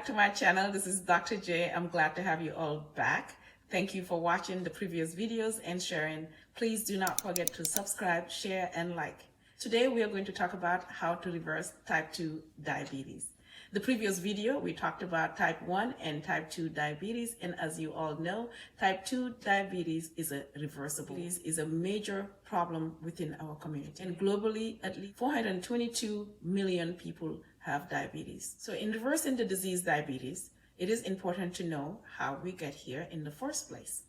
back to my channel. This is Dr. J. I'm glad to have you all back. Thank you for watching the previous videos and sharing. Please do not forget to subscribe, share, and like. Today we are going to talk about how to reverse type 2 diabetes. The previous video we talked about type 1 and type 2 diabetes, and as you all know, type 2 diabetes is a reversible. It is a major problem within our community, and globally at least 422 million people have diabetes. So in reversing the disease diabetes, it is important to know how we get here in the first place.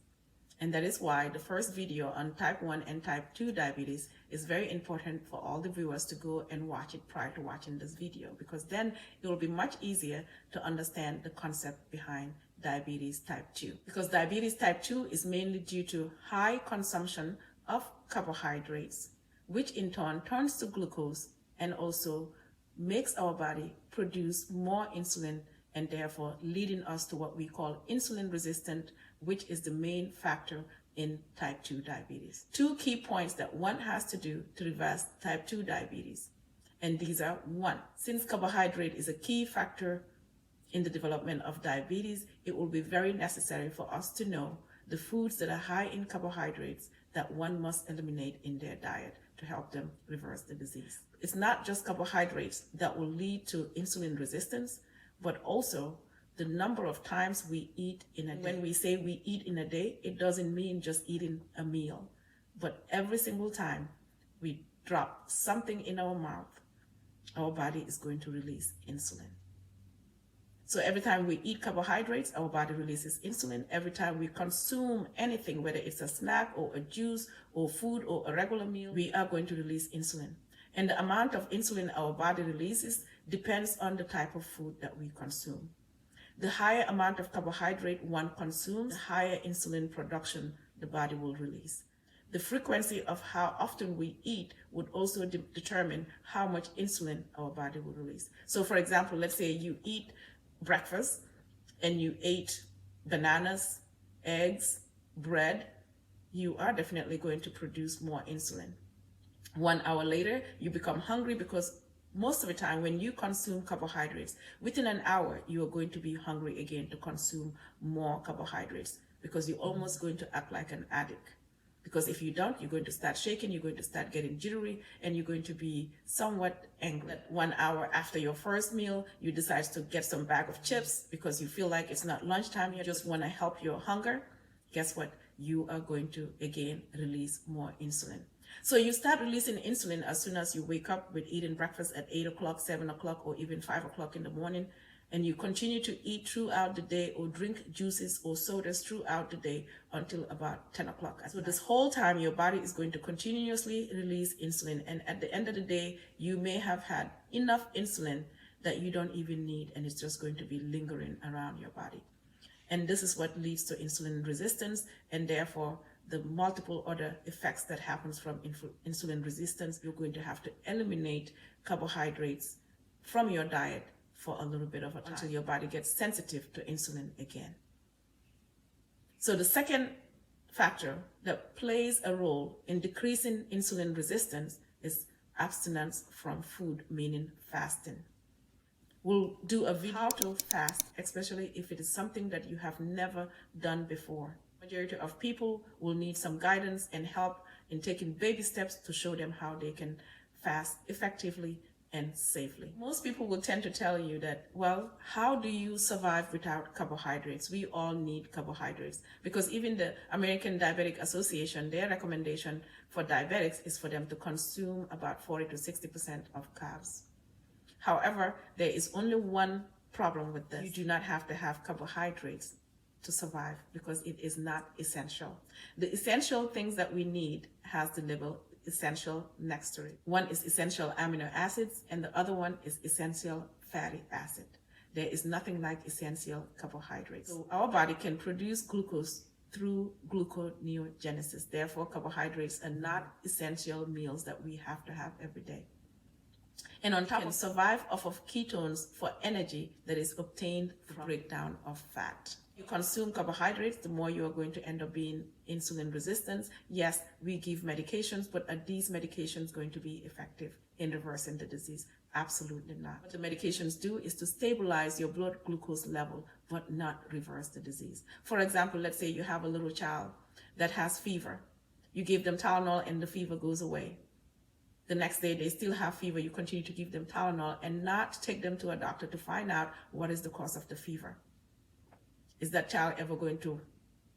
And that is why the first video on type 1 and type 2 diabetes is very important for all the viewers to go and watch it prior to watching this video, because then it will be much easier to understand the concept behind diabetes type 2. Because diabetes type 2 is mainly due to high consumption of carbohydrates, which in turn turns to glucose and also makes our body produce more insulin, and therefore leading us to what we call insulin resistant, which is the main factor in type 2 diabetes. Two key points that one has to do to reverse type 2 diabetes. And these are: one, since carbohydrate is a key factor in the development of diabetes, it will be very necessary for us to know the foods that are high in carbohydrates that one must eliminate in their diet to help them reverse the disease. It's not just carbohydrates that will lead to insulin resistance, but also the number of times we eat in a day. When we say we eat in a day, it doesn't mean just eating a meal, but every single time we drop something in our mouth, our body is going to release insulin. So every time we eat carbohydrates, our body releases insulin. Every time we consume anything, whether it's a snack or a juice or food or a regular meal, we are going to release insulin. And the amount of insulin our body releases depends on the type of food that we consume. The higher amount of carbohydrate one consumes, the higher insulin production the body will release. The frequency of how often we eat would also determine how much insulin our body will release. So for example, let's say you eat breakfast and you ate bananas, eggs, bread, you are definitely going to produce more insulin. 1 hour later, you become hungry, because most of the time when you consume carbohydrates, within an hour, you are going to be hungry again to consume more carbohydrates, because you're almost going to act like an addict. Because if you don't, you're going to start shaking, you're going to start getting jittery, and you're going to be somewhat angry. 1 hour after your first meal, you decide to get some bag of chips because you feel like it's not lunchtime, you just want to help your hunger. Guess what? You are going to again release more insulin. So you start releasing insulin as soon as you wake up with eating breakfast at 8 o'clock, 7 o'clock, or even 5 o'clock in the morning, and you continue to eat throughout the day or drink juices or sodas throughout the day until about 10 o'clock. So this whole time, your body is going to continuously release insulin, and at the end of the day, you may have had enough insulin that you don't even need, and it's just going to be lingering around your body. And this is what leads to insulin resistance, and therefore the multiple other effects that happens from insulin resistance. You're going to have to eliminate carbohydrates from your diet for a little bit of a time until your body gets sensitive to insulin again. So the second factor that plays a role in decreasing insulin resistance is abstinence from food, meaning fasting. We'll do a video how to fast, especially if it is something that you have never done before. Majority of people will need some guidance and help in taking baby steps to show them how they can fast effectively and safely. Most people will tend to tell you that, well, how do you survive without carbohydrates? We all need carbohydrates, because even the American Diabetic Association, their recommendation for diabetics is for them to consume about 40 to 60% of carbs. However, there is only one problem with this. You do not have to have carbohydrates to survive, because it is not essential. The essential things that we need has the label essential next to it. One is essential amino acids, and the other one is essential fatty acid. There is nothing like essential carbohydrates. So our body can produce glucose through gluconeogenesis. Therefore, carbohydrates are not essential meals that we have to have every day. And on top of survive off of ketones for energy that is obtained from breakdown of fat. You consume carbohydrates, the more you are going to end up being insulin resistant. Yes, we give medications, but are these medications going to be effective in reversing the disease? Absolutely not. What the medications do is to stabilize your blood glucose level, but not reverse the disease. For example, let's say you have a little child that has fever. You give them Tylenol and the fever goes away. The next day they still have fever. You continue to give them Tylenol and not take them to a doctor to find out what is the cause of the fever. Is that child ever going to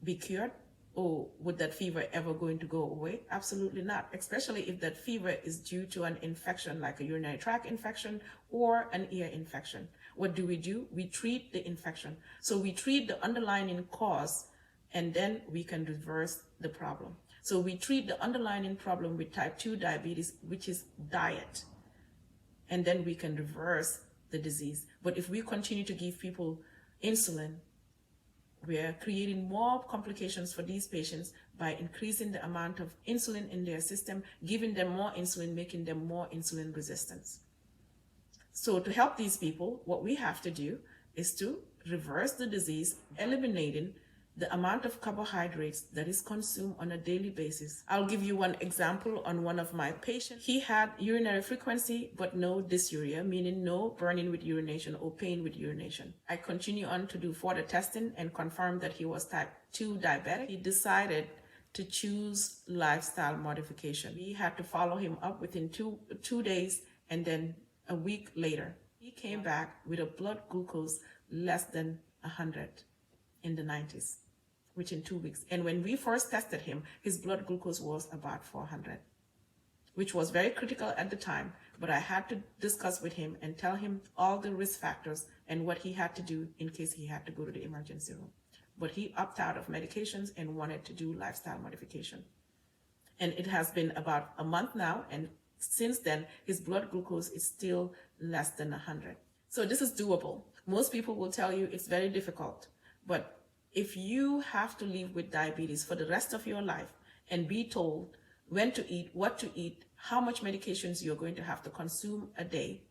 be cured? Or would that fever ever going to go away? Absolutely not, especially if that fever is due to an infection like a urinary tract infection or an ear infection. What do? We treat the infection. So we treat the underlying cause and then we can reverse the problem. So we treat the underlying problem with type 2 diabetes, which is diet, and then we can reverse the disease. But if we continue to give people insulin, we're creating more complications for these patients by increasing the amount of insulin in their system, giving them more insulin, making them more insulin resistant. So to help these people, what we have to do is to reverse the disease, eliminating the amount of carbohydrates that is consumed on a daily basis. I'll give you one example on one of my patients. He had urinary frequency, but no dysuria, meaning no burning with urination or pain with urination. I continue on to do further testing and confirm that he was type 2 diabetic. He decided to choose lifestyle modification. We had to follow him up within two days, and then a week later, he came back with a blood glucose less than 100 in the 90s. Within 2 weeks. And when we first tested him, his blood glucose was about 400, which was very critical at the time. But I had to discuss with him and tell him all the risk factors and what he had to do in case he had to go to the emergency room. But he opted out of medications and wanted to do lifestyle modification. And it has been about a month now, and since then, his blood glucose is still less than 100. So this is doable. Most people will tell you it's very difficult, but if you have to live with diabetes for the rest of your life and be told when to eat, what to eat, how much medications you're going to have to consume a day,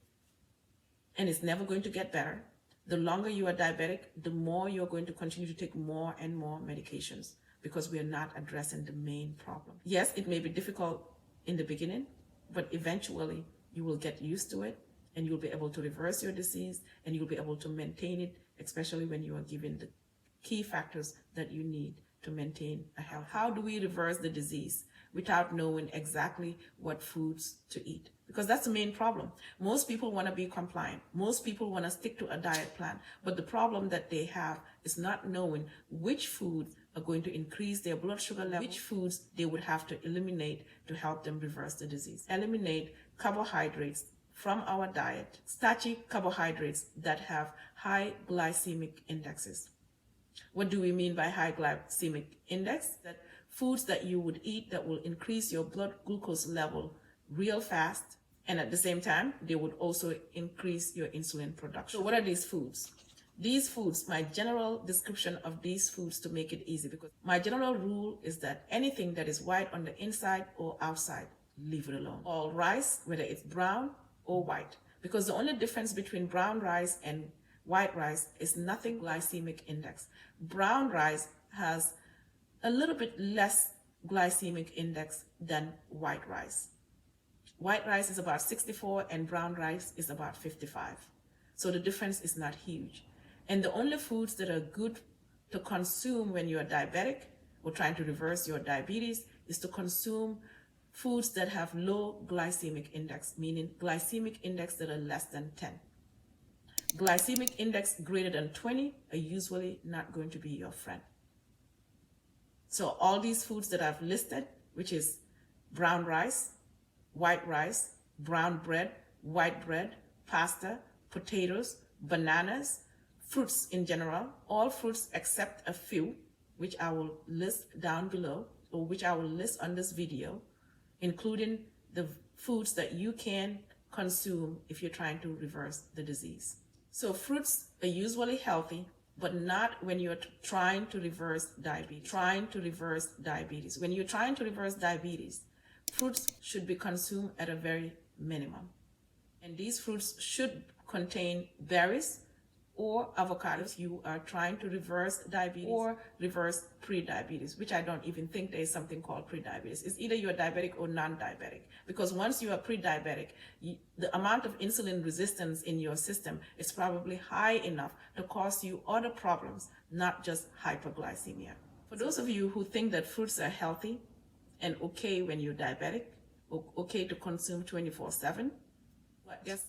and it's never going to get better, the longer you are diabetic, the more you're going to continue to take more and more medications because we are not addressing the main problem. Yes, it may be difficult in the beginning, but eventually you will get used to it and you'll be able to reverse your disease and you'll be able to maintain it, especially when you are given the key factors that you need to maintain a health. How do we reverse the disease without knowing exactly what foods to eat? Because that's the main problem. Most people want to be compliant. Most people want to stick to a diet plan. But the problem that they have is not knowing which foods are going to increase their blood sugar level, which foods they would have to eliminate to help them reverse the disease. Eliminate carbohydrates from our diet, starchy carbohydrates that have high glycemic indexes. What do we mean by high glycemic index? That foods that you would eat that will increase your blood glucose level real fast, and at the same time, they would also increase your insulin production. So what are these foods? These foods, my general description of these foods to make it easy, because my general rule is that anything that is white on the inside or outside, leave it alone. All rice, whether it's brown or white, because the only difference between brown rice and white rice is nothing glycemic index. Brown rice has a little bit less glycemic index than white rice. White rice is about 64 and brown rice is about 55. So the difference is not huge. And the only foods that are good to consume when you are diabetic or trying to reverse your diabetes is to consume foods that have low glycemic index, meaning glycemic index that are less than 10. Glycemic index greater than 20 are usually not going to be your friend. So all these foods that I've listed, which is brown rice, white rice, brown bread, white bread, pasta, potatoes, bananas, fruits in general, all fruits except a few, which I will list down below, or which I will list on this video, including the foods that you can consume if you're trying to reverse the disease. So fruits are usually healthy, but not when you're trying to reverse diabetes. When you're trying to reverse diabetes, fruits should be consumed at a very minimum. And these fruits should contain berries or avocados. You are trying to reverse diabetes or reverse pre-diabetes, which I don't even think there is something called pre-diabetes. It's either you're diabetic or non-diabetic, because once you are pre-diabetic, the amount of insulin resistance in your system is probably high enough to cause you other problems, not just hyperglycemia. For those of you who think that fruits are healthy and okay when you're diabetic, okay to consume 24/7, yes.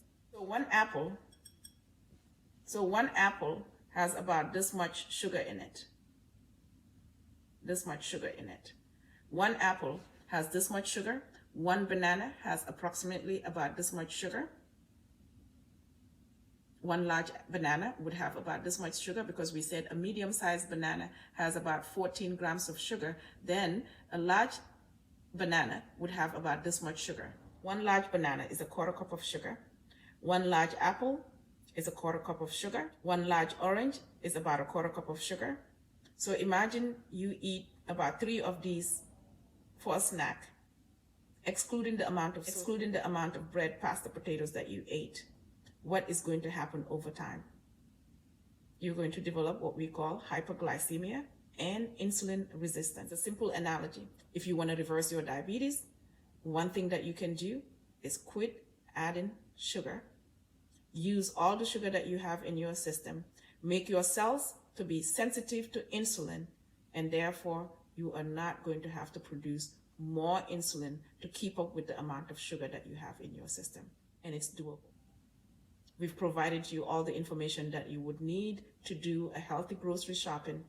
So one apple has about this much sugar in it. This much sugar in it. One apple has this much sugar. One banana has approximately about this much sugar. One large banana would have about this much sugar, because we said a medium-sized banana has about 14 grams of sugar. Then a large banana would have about this much sugar. One large banana is a quarter cup of sugar. One large apple is a quarter cup of sugar. One large orange is about a quarter cup of sugar. So imagine you eat about 3 of these for a snack, excluding the amount of bread, pasta, potatoes that you ate. What is going to happen over time? You're going to develop what we call hyperglycemia and insulin resistance. A simple analogy: if you want to reverse your diabetes, one thing that you can do is quit adding sugar. Use all the sugar that you have in your system. Make your cells to be sensitive to insulin, and therefore you are not going to have to produce more insulin to keep up with the amount of sugar that you have in your system. And it's doable. We've provided you all the information that you would need to do a healthy grocery shopping.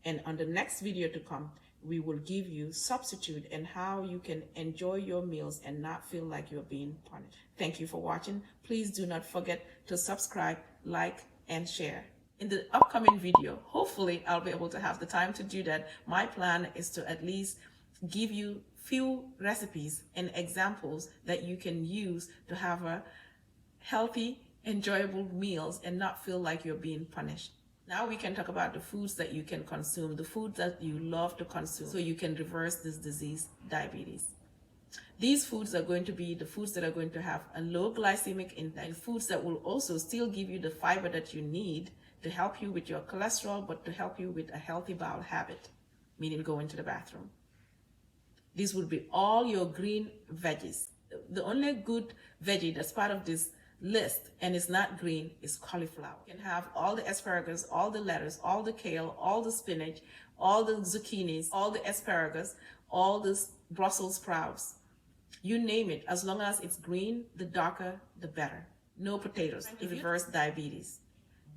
And on the next video to come, we will give you substitute and how you can enjoy your meals and not feel like you're being punished. Thank you for watching. Please do not forget to subscribe, like, and share. In the upcoming video, hopefully I'll be able to have the time to do that. My plan is to at least give you few recipes and examples that you can use to have a healthy, enjoyable meals and not feel like you're being punished. Now we can talk about the foods that you can consume, the foods that you love to consume, so you can reverse this disease, diabetes. These foods are going to be the foods that are going to have a low glycemic index, and foods that will also still give you the fiber that you need to help you with your cholesterol, but to help you with a healthy bowel habit, meaning going to the bathroom. These will be all your green veggies. The only good veggie that's part of this list and is not green is cauliflower. You can have all the asparagus, all the lettuce, all the kale, all the spinach, all the zucchinis, all the asparagus, all the Brussels sprouts. You name it, as long as it's green, the darker, the better. No potatoes to reverse diabetes.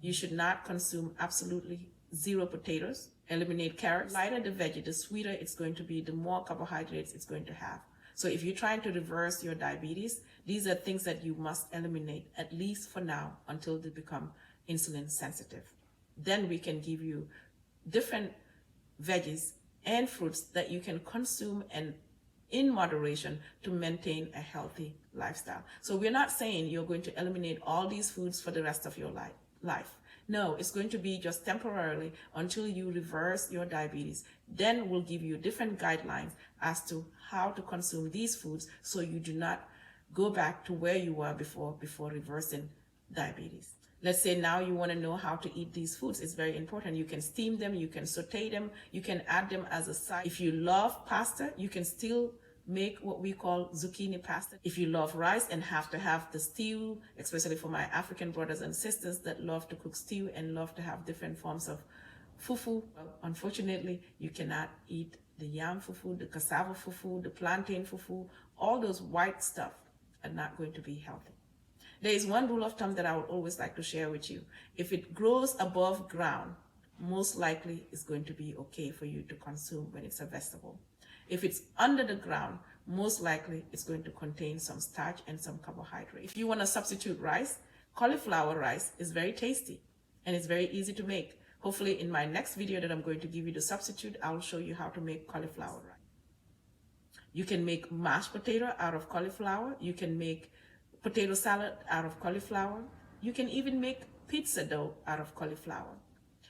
You should not consume absolutely 0 potatoes. Eliminate carrots. The lighter the veggie, the sweeter it's going to be, the more carbohydrates it's going to have. So if you're trying to reverse your diabetes, these are things that you must eliminate, at least for now, until they become insulin sensitive. Then we can give you different veggies and fruits that you can consume and in moderation to maintain a healthy lifestyle. So we're not saying you're going to eliminate all these foods for the rest of your life. No, it's going to be just temporarily until you reverse your diabetes. Then we'll give you different guidelines as to how to consume these foods so you do not go back to where you were before reversing diabetes. Let's say now you want to know how to eat these foods. It's very important. You can steam them, you can saute them, you can add them as a side. If you love pasta, you can still make what we call zucchini pasta. If you love rice and have to have the stew, especially for my African brothers and sisters that love to cook stew and love to have different forms of fufu, well, unfortunately, you cannot eat the yam fufu, the cassava fufu, the plantain fufu. All those white stuff are not going to be healthy. There is one rule of thumb that I would always like to share with you. If it grows above ground, most likely it's going to be okay for you to consume when it's a vegetable. If it's under the ground, most likely it's going to contain some starch and some carbohydrate. If you want to substitute rice, cauliflower rice is very tasty and it's very easy to make. Hopefully in my next video that I'm going to give you the substitute, I'll show you how to make cauliflower rice. You can make mashed potato out of cauliflower. You can make potato salad out of cauliflower. You can even make pizza dough out of cauliflower.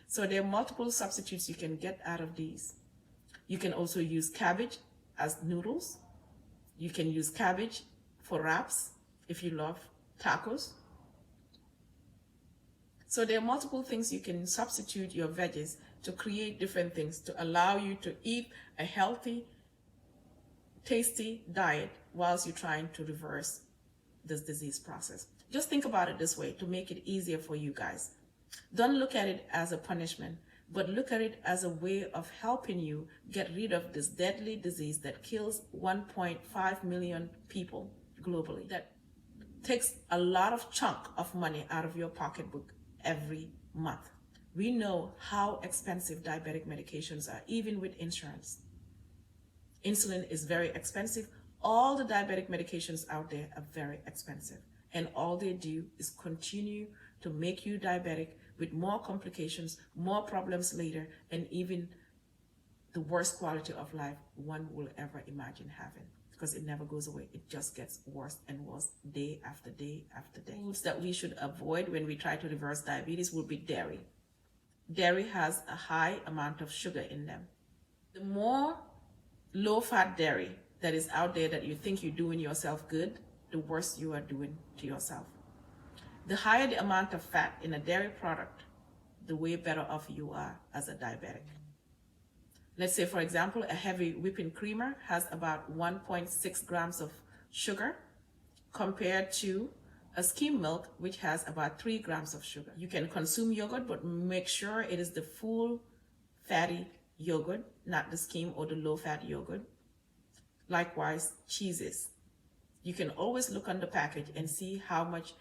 So there are multiple substitutes you can get out of these. You can also use cabbage as noodles. You can use cabbage for wraps. if you love tacos. So there are multiple things you can substitute your veggies to create different things to allow you to eat a healthy, tasty diet whilst you're trying to reverse this disease process. Just think about it this way to make it easier for you guys. Don't look at it as a punishment, but look at it as a way of helping you get rid of this deadly disease that kills 1.5 million people globally, that takes a lot of chunk of money out of your pocketbook every month. We know how expensive diabetic medications are, even with insurance. Insulin is very expensive. All the diabetic medications out there are very expensive. And all they do is continue to make you diabetic with more complications, more problems later, and even the worst quality of life one will ever imagine having, because it never goes away. It just gets worse and worse day after day after day. Foods that we should avoid when we try to reverse diabetes will be dairy. Dairy has a high amount of sugar in them. The more low-fat dairy that is out there that you think you're doing yourself good, the worse you are doing to yourself. The higher the amount of fat in a dairy product, the way better off you are as a diabetic. Let's say, for example, a heavy whipping creamer has about 1.6 grams of sugar compared to a skim milk, which has about 3 grams of sugar. You can consume yogurt, but make sure it is the full fatty yogurt, not the skim or the low-fat yogurt. Likewise, cheeses. You can always look on the package and see how much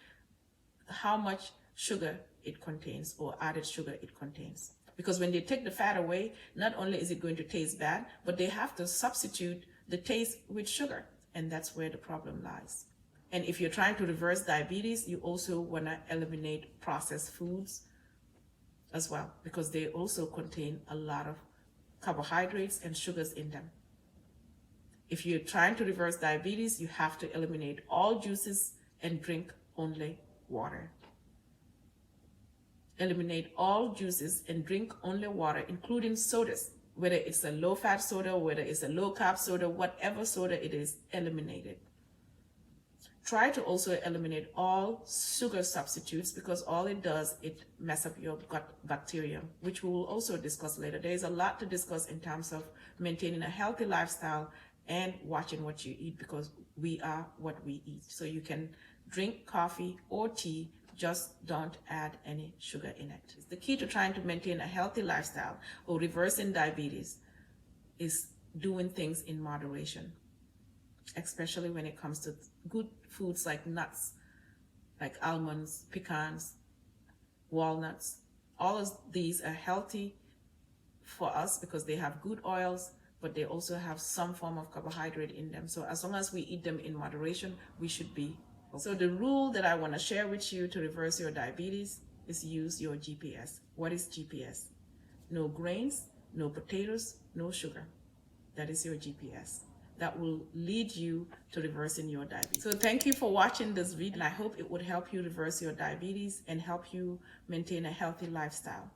sugar it contains or added sugar it contains. Because when they take the fat away, not only is it going to taste bad, but they have to substitute the taste with sugar. And that's where the problem lies. And if you're trying to reverse diabetes, you also want to eliminate processed foods as well, because they also contain a lot of carbohydrates and sugars in them. If you're trying to reverse diabetes, you have to eliminate all juices and drink only water. Eliminate all juices and drink only water, including sodas, whether it's a low-fat soda, whether it's a low-carb soda, whatever soda it is, eliminate it. Try to also eliminate all sugar substitutes, because all it does, it mess up your gut bacteria, which we will also discuss later. There is a lot to discuss in terms of maintaining a healthy lifestyle and watching what you eat, because we are what we eat. So you can drink coffee or tea, just don't add any sugar in it. The key to trying to maintain a healthy lifestyle or reversing diabetes is doing things in moderation, especially when it comes to good foods like nuts, like almonds, pecans, walnuts. All of these are healthy for us because they have good oils, but they also have some form of carbohydrate in them. So as long as we eat them in moderation, we should be. So the rule that I want to share with you to reverse your diabetes is use your GPS. What is GPS? No grains, no potatoes, no sugar. That is your GPS. That will lead you to reversing your diabetes. So thank you for watching this video, and I hope it would help you reverse your diabetes and help you maintain a healthy lifestyle.